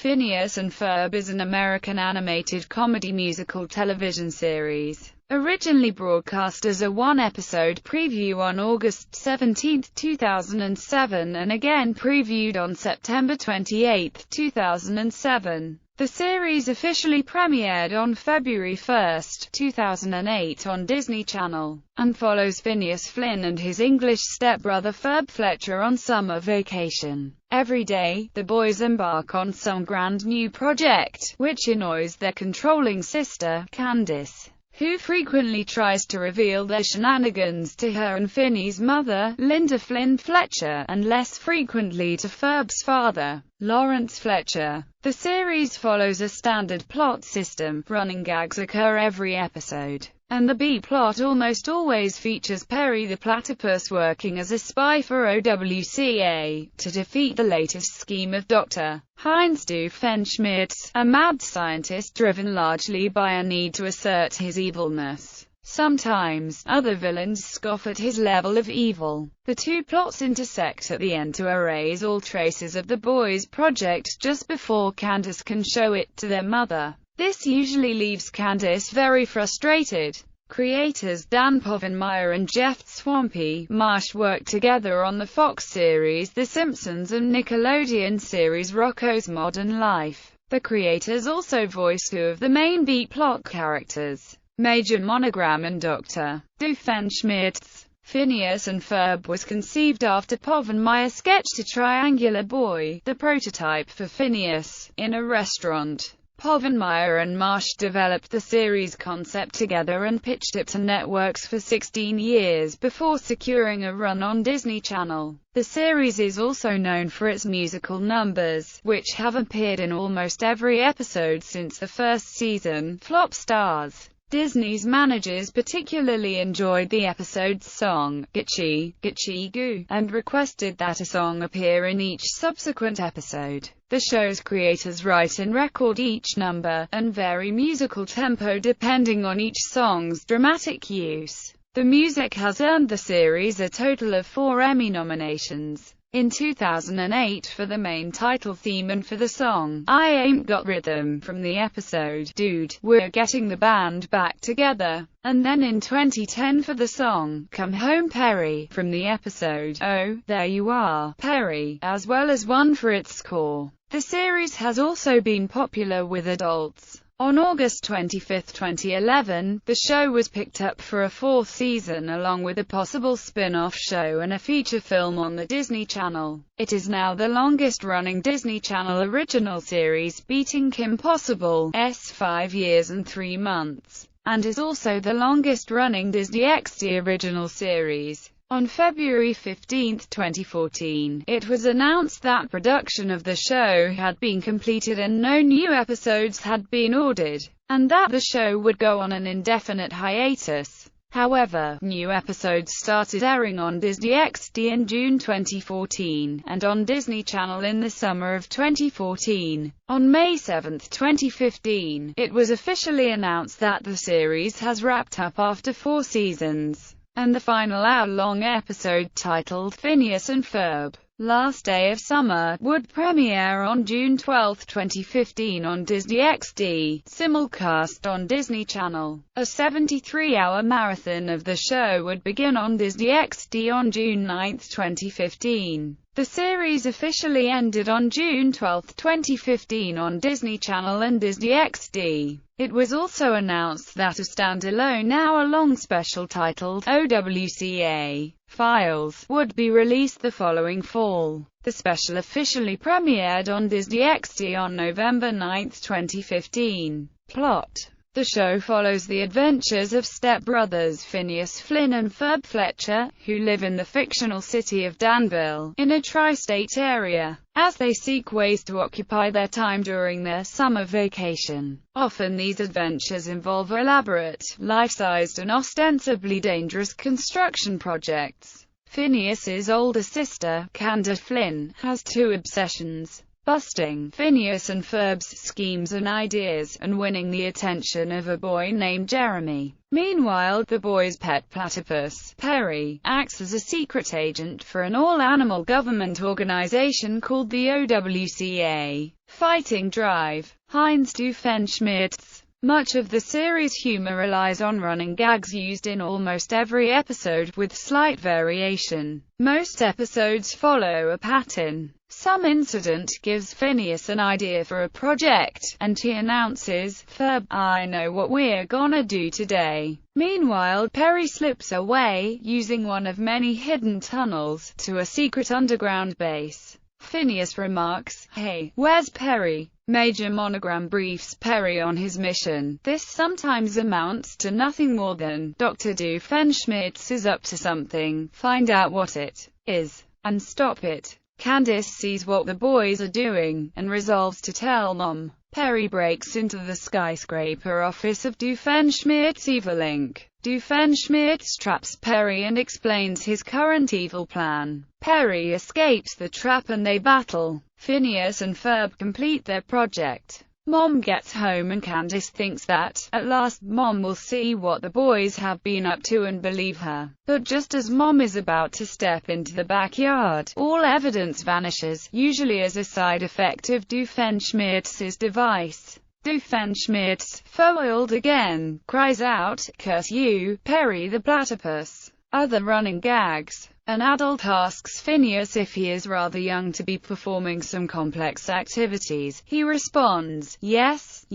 Phineas and Ferb is an American animated comedy musical television series. Originally broadcast as a one-episode preview on August 17, 2007 and again previewed on September 28, 2007. The series officially premiered on February 1, 2008 on Disney Channel, and follows Phineas Flynn and his English stepbrother Ferb Fletcher on summer vacation. Every day, the boys embark on some grand new project, which annoys their controlling sister, Candace, who frequently tries to reveal their shenanigans to her and Finney's mother, Linda Flynn Fletcher, and less frequently to Ferb's father, Lawrence Fletcher. The series follows a standard plot system. Running gags occur every episode, and the B-plot almost always features Perry the Platypus working as a spy for OWCA, to defeat the latest scheme of Dr. Heinz Doofenshmirtz, a mad scientist driven largely by a need to assert his evilness. Sometimes, other villains scoff at his level of evil. The two plots intersect at the end to erase all traces of the boys' project just before Candace can show it to their mother. This usually leaves Candace very frustrated. Creators Dan Povenmire and Jeff "Swampy" Marsh worked together on the Fox series The Simpsons and Nickelodeon series Rocko's Modern Life. The creators also voiced two of the main B-plot characters, Major Monogram and Dr. Doofenshmirtz. Phineas and Ferb was conceived after Povenmire sketched a triangular boy, the prototype for Phineas, in a restaurant. Povenmire and Marsh developed the series concept together and pitched it to networks for 16 years before securing a run on Disney Channel. The series is also known for its musical numbers, which have appeared in almost every episode since the first season. Flop stars. Disney's managers particularly enjoyed the episode's song, Gitchy, Gitchy Goo, and requested that a song appear in each subsequent episode. The show's creators write and record each number, and vary musical tempo depending on each song's dramatic use. The music has earned the series a total of 4 Emmy nominations. In 2008 for the main title theme and for the song, I Ain't Got Rhythm, from the episode, Dude, We're Getting the Band Back Together. And then in 2010 for the song, Come Home Perry, from the episode, Oh, There You Are, Perry, as well as one for its score. The series has also been popular with adults. On August 25, 2011, the show was picked up for a 4th season along with a possible spin-off show and a feature film on the Disney Channel. It is now the longest-running Disney Channel original series, beating Kim Possible's 5 years and 3 months, and is also the longest-running Disney XD original series. On February 15, 2014, it was announced that production of the show had been completed and no new episodes had been ordered, and that the show would go on an indefinite hiatus. However, new episodes started airing on Disney XD in June 2014, and on Disney Channel in the summer of 2014. On May 7, 2015, it was officially announced that the series has wrapped up after 4 seasons. And the final hour-long episode, titled Phineas and Ferb, Last Day of Summer, would premiere on June 12, 2015 on Disney XD, simulcast on Disney Channel. A 73-hour marathon of the show would begin on Disney XD on June 9, 2015. The series officially ended on June 12, 2015 on Disney Channel and Disney XD. It was also announced that a standalone hour-long special titled OWCA Files would be released the following fall. The special officially premiered on Disney XD on November 9, 2015. Plot. The show follows the adventures of stepbrothers Phineas Flynn and Ferb Fletcher, who live in the fictional city of Danville, in a tri-state area, as they seek ways to occupy their time during their summer vacation. Often these adventures involve elaborate, life-sized and ostensibly dangerous construction projects. Phineas's older sister, Candace Flynn, has 2 obsessions. busting Phineas and Ferb's schemes and ideas, and winning the attention of a boy named Jeremy. Meanwhile, the boy's pet platypus, Perry, acts as a secret agent for an all-animal government organization called the OWCA. Fighting Drive. Heinz Doofenshmirtz. Much of the series' humor relies on running gags used in almost every episode, with slight variation. Most episodes follow a pattern. Some incident gives Phineas an idea for a project, and he announces, "Ferb, I know what we're gonna do today." Meanwhile, Perry slips away, using one of many hidden tunnels, to a secret underground base. Phineas remarks, "Hey, where's Perry?" Major Monogram briefs Perry on his mission. This sometimes amounts to nothing more than, "Dr. Doofenshmirtz is up to something, find out what it is, and stop it." Candace sees what the boys are doing, and resolves to tell Mom. Perry breaks into the skyscraper office of Doofenshmirtz' Evil Inc. Doofenshmirtz traps Perry and explains his current evil plan. Perry escapes the trap and they battle. Phineas and Ferb complete their project. Mom gets home and Candace thinks that, at last, Mom will see what the boys have been up to and believe her. But just as Mom is about to step into the backyard, all evidence vanishes, usually as a side effect of Doofenshmirtz's device. Doofenshmirtz, foiled again, cries out, "Curse you, Perry the platypus." Other running gags. An adult asks Phineas if he is rather young to be performing some complex activities. He responds, "Yes,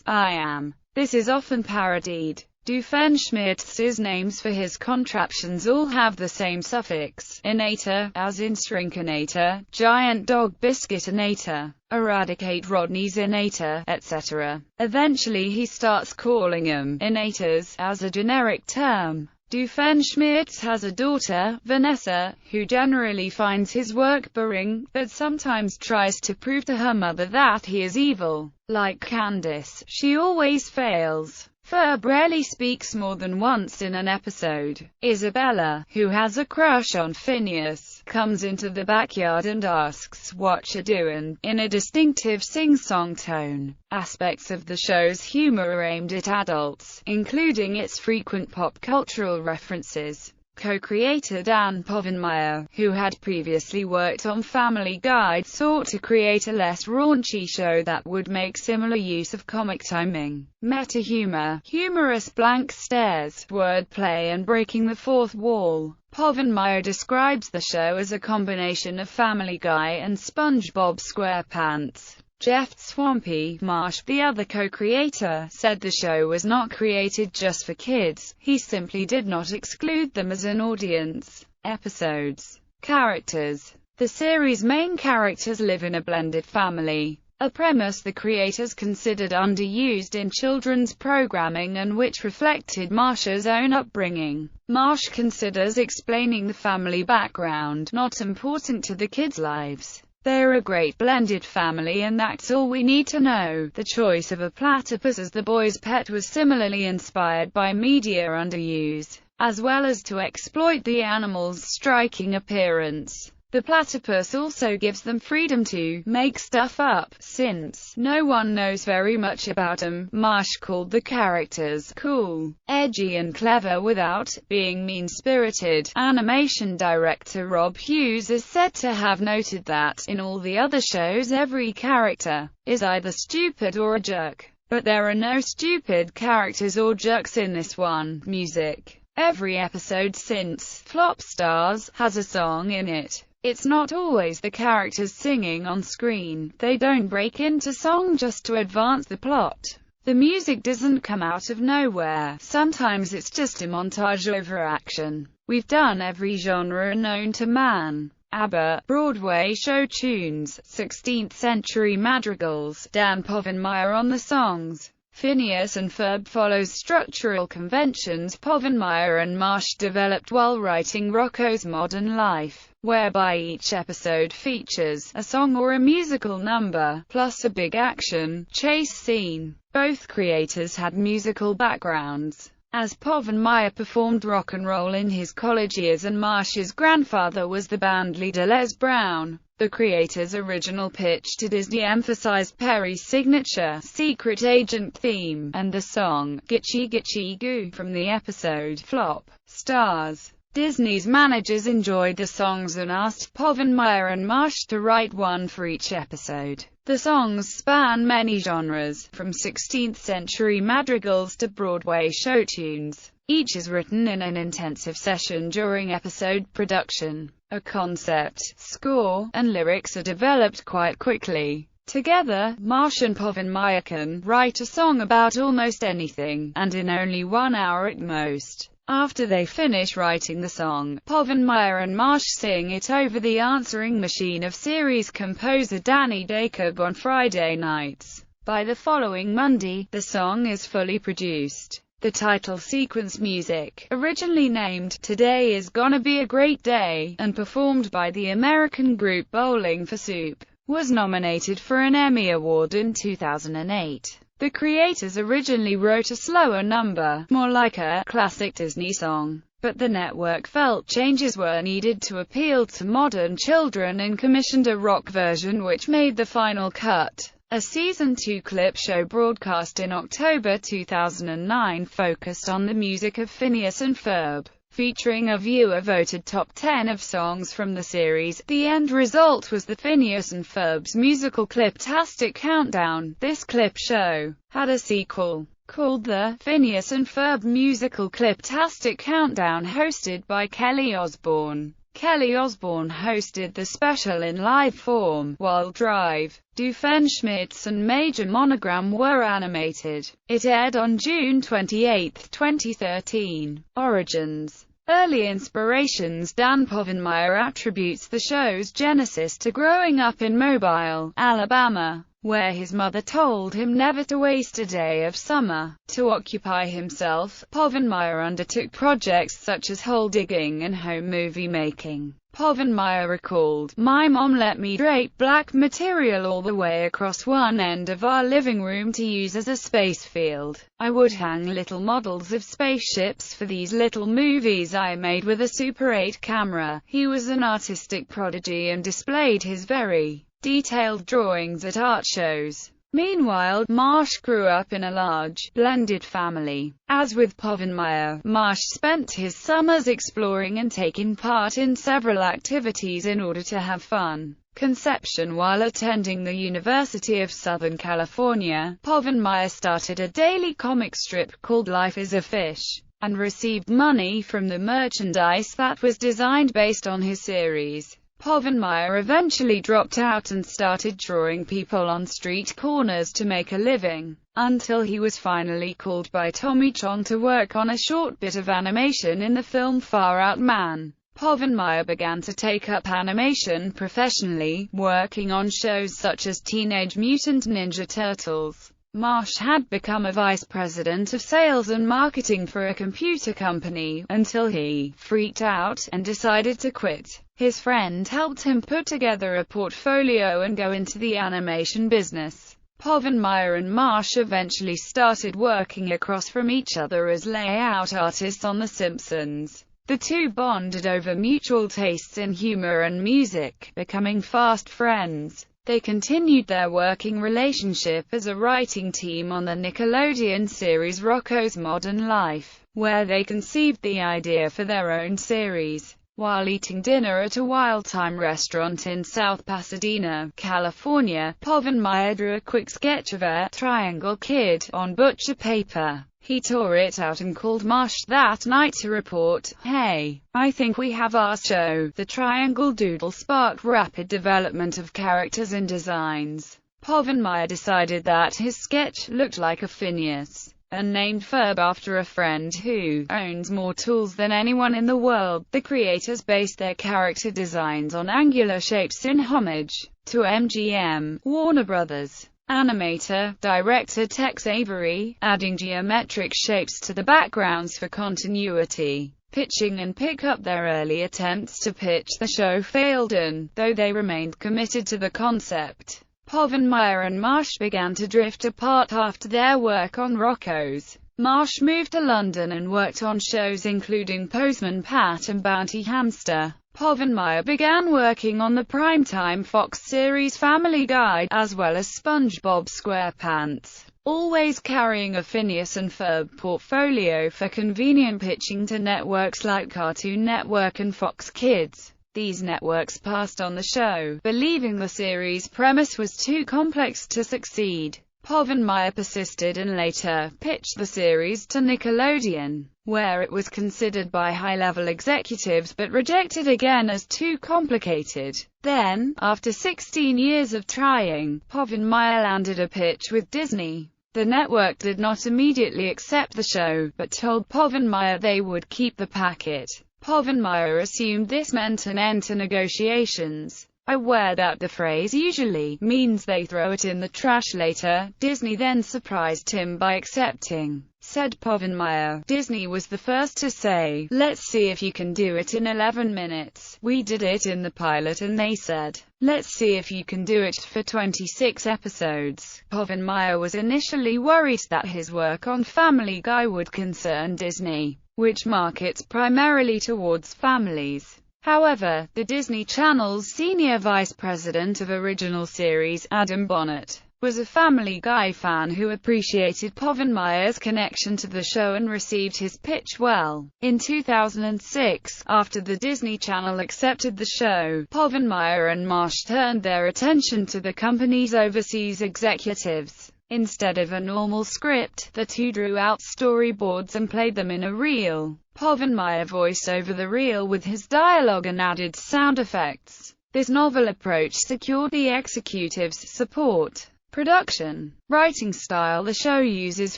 I am." This is often parodied. Doofenshmirtz's names for his contraptions all have the same suffix, inator, as in Shrinkinator, Giant Dog Biscuitinator, Eradicate Rodney's Inator, etc. Eventually he starts calling them inators, as a generic term. Doofenshmirtz has a daughter, Vanessa, who generally finds his work boring, but sometimes tries to prove to her mother that he is evil. Like Candace, she always fails. Ferb rarely speaks more than once in an episode. Isabella, who has a crush on Phineas, comes into the backyard and asks, "What you doin'?" in a distinctive sing-song tone. Aspects of the show's humor are aimed at adults, including its frequent pop-cultural references. Co-creator Dan Povenmire, who had previously worked on Family Guy, sought to create a less raunchy show that would make similar use of comic timing, meta-humor, humorous blank stares, wordplay and breaking the fourth wall. Povenmire describes the show as a combination of Family Guy and SpongeBob SquarePants. Jeff Swampy Marsh, the other co-creator, said the show was not created just for kids, he simply did not exclude them as an audience. Episodes. Characters. The series' main characters live in a blended family, a premise the creators considered underused in children's programming and which reflected Marsh's own upbringing. Marsh considers explaining the family background not important to the kids' lives. They're a great blended family and that's all we need to know. The choice of a platypus as the boy's pet was similarly inspired by media underuse, as well as to exploit the animal's striking appearance. The platypus also gives them freedom to make stuff up, since no one knows very much about them. Marsh called the characters cool, edgy and clever without being mean-spirited. Animation director Rob Hughes is said to have noted that, in all the other shows every character is either stupid or a jerk. But there are no stupid characters or jerks in this one. Music. Every episode since Flop Stars has a song in it. It's not always the characters singing on screen. They don't break into song just to advance the plot. The music doesn't come out of nowhere. Sometimes it's just a montage over action. We've done every genre known to man. ABBA, Broadway show tunes, 16th century madrigals, Dan Povenmire on the songs. Phineas and Ferb follows structural conventions Povenmire and Marsh developed while writing Rocko's Modern Life, whereby each episode features a song or a musical number, plus a big action chase scene. Both creators had musical backgrounds. As Povenmire performed rock and roll in his college years and Marsh's grandfather was the bandleader Les Brown, the creator's original pitch to Disney emphasized Perry's signature secret agent theme, and the song Gitchy Gitchy Goo from the episode Flop stars. Disney's managers enjoyed the songs and asked Povenmire and Marsh to write one for each episode. The songs span many genres, from 16th-century madrigals to Broadway show tunes. Each is written in an intensive session during episode production. A concept, score, and lyrics are developed quite quickly. Together, Marsh and Povenmire can write a song about almost anything, and in only 1 hour at most. After they finish writing the song, Povenmire and Marsh sing it over the answering machine of series composer Danny Jacob on Friday nights. By the following Monday, the song is fully produced. The title sequence music, originally named "Today Is Gonna Be a Great Day" and performed by the American group Bowling for Soup, was nominated for an Emmy Award in 2008. The creators originally wrote a slower number, more like a classic Disney song, but the network felt changes were needed to appeal to modern children and commissioned a rock version which made the final cut. A Season 2 clip show broadcast in October 2009 focused on the music of Phineas and Ferb, featuring a viewer-voted top 10 of songs from the series. The end result was the Phineas and Ferb's musical clip-tastic countdown. This clip show had a sequel, called the Phineas and Ferb Musical Clip-tastic Countdown, hosted by Kelly Osbourne. Kelly Osbourne hosted the special in live form, while Drive, Doofenshmirtz and Major Monogram were animated. It aired on June 28, 2013. Origins. Early inspirations. Dan Povenmire attributes the show's genesis to growing up in Mobile, Alabama, where his mother told him never to waste a day of summer. To occupy himself, Povenmire undertook projects such as hole digging and home movie making. Povenmire recalled, "My mom let me drape black material all the way across one end of our living room to use as a space field. I would hang little models of spaceships for these little movies I made with a Super 8 camera." He was an artistic prodigy and displayed his very detailed drawings at art shows. Meanwhile, Marsh grew up in a large, blended family. As with Povenmire, Marsh spent his summers exploring and taking part in several activities in order to have fun. Conception. While attending the University of Southern California, Povenmire started a daily comic strip called Life is a Fish, and received money from the merchandise that was designed based on his series. Povenmire eventually dropped out and started drawing people on street corners to make a living, until he was finally called by Tommy Chong to work on a short bit of animation in the film Far Out Man. Povenmire began to take up animation professionally, working on shows such as Teenage Mutant Ninja Turtles. Marsh had become a vice president of sales and marketing for a computer company, until he freaked out and decided to quit. His friend helped him put together a portfolio and go into the animation business. Povenmire and Marsh eventually started working across from each other as layout artists on The Simpsons. The two bonded over mutual tastes in humor and music, becoming fast friends. They continued their working relationship as a writing team on the Nickelodeon series Rocko's Modern Life, where they conceived the idea for their own series. While eating dinner at a Wild Time restaurant in South Pasadena, California, Povenmire drew a quick sketch of a triangle kid on butcher paper. He tore it out and called Marsh that night to report, "Hey, I think we have our show." The triangle doodle sparked rapid development of characters and designs. Povenmire decided that his sketch looked like a Phineas, and named Ferb after a friend who owns more tools than anyone in the world. The creators based their character designs on angular shapes in homage to MGM, Warner Brothers. Animator, director Tex Avery, adding geometric shapes to the backgrounds for continuity. Pitching and pick up. Their early attempts to pitch the show failed, and, though they remained committed to the concept, Povenmire and Marsh began to drift apart after their work on Rocko's Marsh moved to London and worked on shows including Postman Pat and Bounty Hamster. Povenmire began working on the primetime Fox series Family Guy, as well as SpongeBob SquarePants, always carrying a Phineas and Ferb portfolio for convenient pitching to networks like Cartoon Network and Fox Kids. These networks passed on the show, believing the series' premise was too complex to succeed. Povenmire persisted and later pitched the series to Nickelodeon, where it was considered by high-level executives but rejected again as too complicated. Then, after 16 years of trying, Povenmire landed a pitch with Disney. The network did not immediately accept the show, but told Povenmire they would keep the packet. Povenmire assumed this meant an end to negotiations. Aware that the phrase usually means they throw it in the trash later, Disney then surprised him by accepting. Said Povenmire, "Disney was the first to say, 'Let's see if you can do it in 11 minutes. We did it in the pilot and they said, "Let's see if you can do it for 26 episodes." Povenmire was initially worried that his work on Family Guy would concern Disney, which markets primarily towards families. However, the Disney Channel's senior vice president of original series, Adam Bonnet, was a Family Guy fan who appreciated Povenmire's connection to the show and received his pitch well. In 2006, after the Disney Channel accepted the show, Povenmire and Marsh turned their attention to the company's overseas executives. Instead of a normal script, the two drew out storyboards and played them in a reel. Povenmire voiced over the reel with his dialogue and added sound effects. This novel approach secured the executives' support. Production. Writing style. The show uses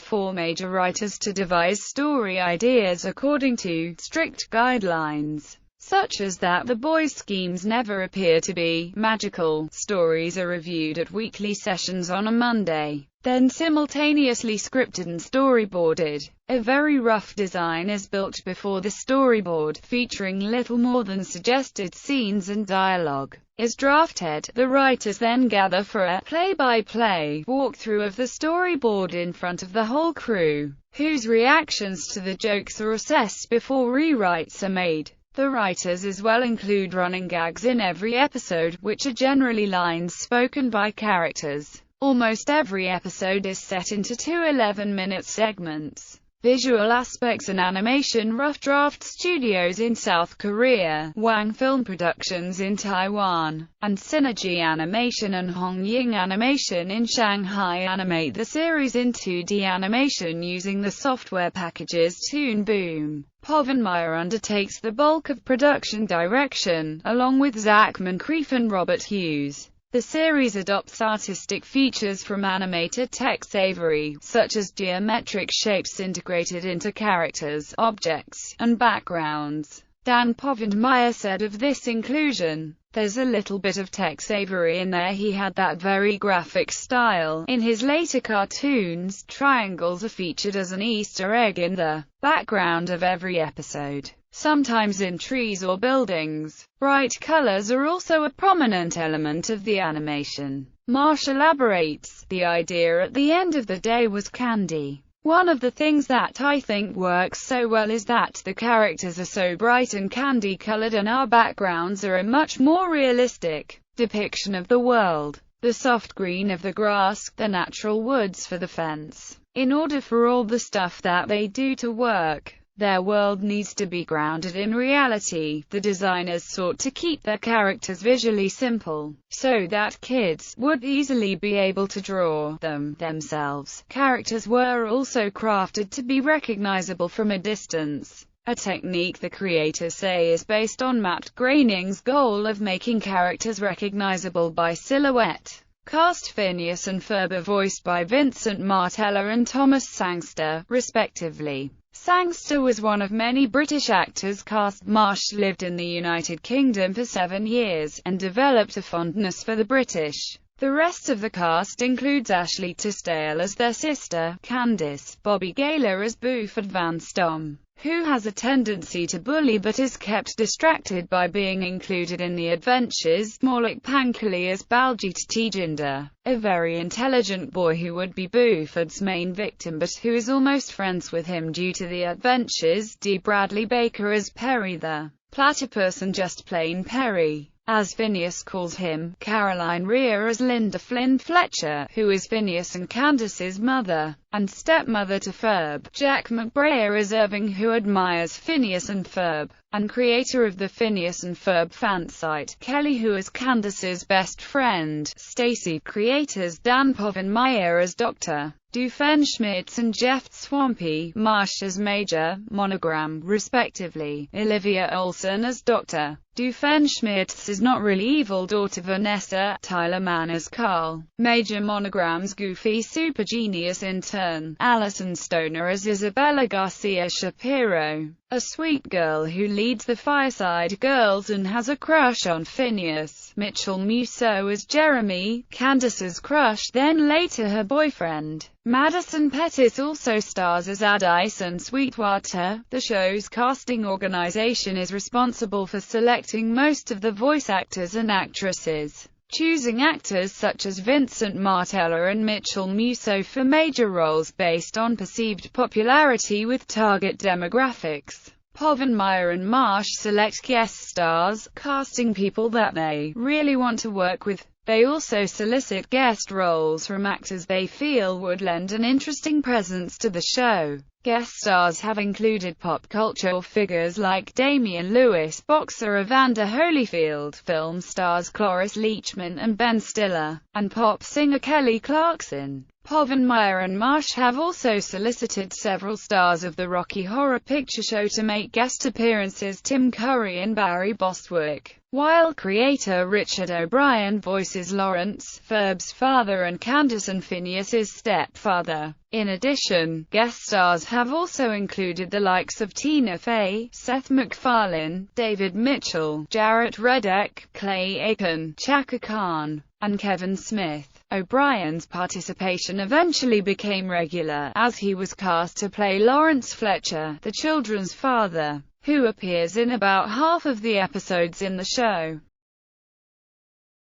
4 major writers to devise story ideas according to strict guidelines, such as that the boys' schemes never appear to be magical. Stories are reviewed at weekly sessions on a Monday, then simultaneously scripted and storyboarded. A very rough design is built before the storyboard, featuring little more than suggested scenes and dialogue, is drafted. The writers then gather for a play-by-play walkthrough of the storyboard in front of the whole crew, whose reactions to the jokes are assessed before rewrites are made. The writers as well include running gags in every episode, which are generally lines spoken by characters. Almost every episode is set into 2 11-minute segments. Visual aspects and animation. Rough Draft Studios in South Korea, Wang Film Productions in Taiwan, and Synergy Animation and Hong Ying Animation in Shanghai animate the series in 2D animation using the software packages Toon Boom. Povenmire undertakes the bulk of production direction, along with Zach Moncrief and Robert Hughes. The series adopts artistic features from animated Tex Avery, such as geometric shapes integrated into characters, objects, and backgrounds. Dan Povenmire said of this inclusion, "There's a little bit of Tex Avery in there. He had that very graphic style. In his later cartoons, triangles are featured as an Easter egg in the background of every episode, sometimes in trees or buildings. Bright colors are also a prominent element of the animation." Marsh elaborates, "The idea at the end of the day was candy. One of the things that I think works so well is that the characters are so bright and candy-colored and our backgrounds are a much more realistic depiction of the world. The soft green of the grass, the natural woods for the fence. In order for all the stuff that they do to work, their world needs to be grounded in reality. The designers sought to keep their characters visually simple, so that kids would easily be able to draw them themselves. Characters were also crafted to be recognizable from a distance, a technique the creators say is based on Matt Groening's goal of making characters recognizable by silhouette. Cast. Phineas and Ferb are voiced by Vincent Martella and Thomas Sangster, respectively. Sangster was one of many British actors cast. Marsh lived in the United Kingdom for 7 years, and developed a fondness for the British. The rest of the cast includes Ashley Tisdale as their sister, Candice, Bobby Gaylor as Buford Van Stom, who has a tendency to bully but is kept distracted by being included in the adventures. Maulik Pankali as Baljit Tejinder, a very intelligent boy who would be Buford's main victim but who is almost friends with him due to the adventures. D. Bradley Baker as Perry the Platypus and Just Plain Perry, as Phineas calls him. Caroline Rhea as Linda Flynn Fletcher, who is Phineas and Candace's mother and stepmother to Ferb. Jack McBrayer as Irving, who admires Phineas and Ferb, and creator of the Phineas and Ferb fansite. Kelly, who is Candace's best friend. Stacy. Creators Dan Povenmire as Dr. Doofenshmirtz and Jeff Swampy Marsh as Major Monogram, respectively. Olivia Olson as Dr. Doofenshmirtz is not really evil daughter Vanessa. Tyler Mann as Carl, Major Monogram's goofy super genius intern. Alison Stoner as Isabella Garcia Shapiro, a sweet girl who leads the Fireside Girls and has a crush on Phineas. Mitchell Musso as Jeremy, Candace's crush, then later her boyfriend. Madison Pettis also stars as Addison Sweetwater. The show's casting organization is responsible for selecting most of the voice actors and actresses, choosing actors such as Vincent Martella and Mitchell Musso for major roles based on perceived popularity with target demographics. Povenmire and Marsh select guest stars, casting people that they really want to work with. They also solicit guest roles from actors they feel would lend an interesting presence to the show. Guest stars have included pop culture figures like Damian Lewis, boxer Evander Holyfield, film stars Cloris Leachman and Ben Stiller, and pop singer Kelly Clarkson. Povenmire and Marsh have also solicited several stars of the Rocky Horror Picture Show to make guest appearances. Tim Curry and Barry Bostwick, while creator Richard O'Brien voices Lawrence, Ferb's father, and Candace and Phineas's stepfather. In addition, guest stars have also included the likes of Tina Fey, Seth MacFarlane, David Mitchell, Jarrett Reddick, Clay Aiken, Chaka Khan, and Kevin Smith. O'Brien's participation eventually became regular, as he was cast to play Lawrence Fletcher, the children's father, who appears in about half of the episodes in the show.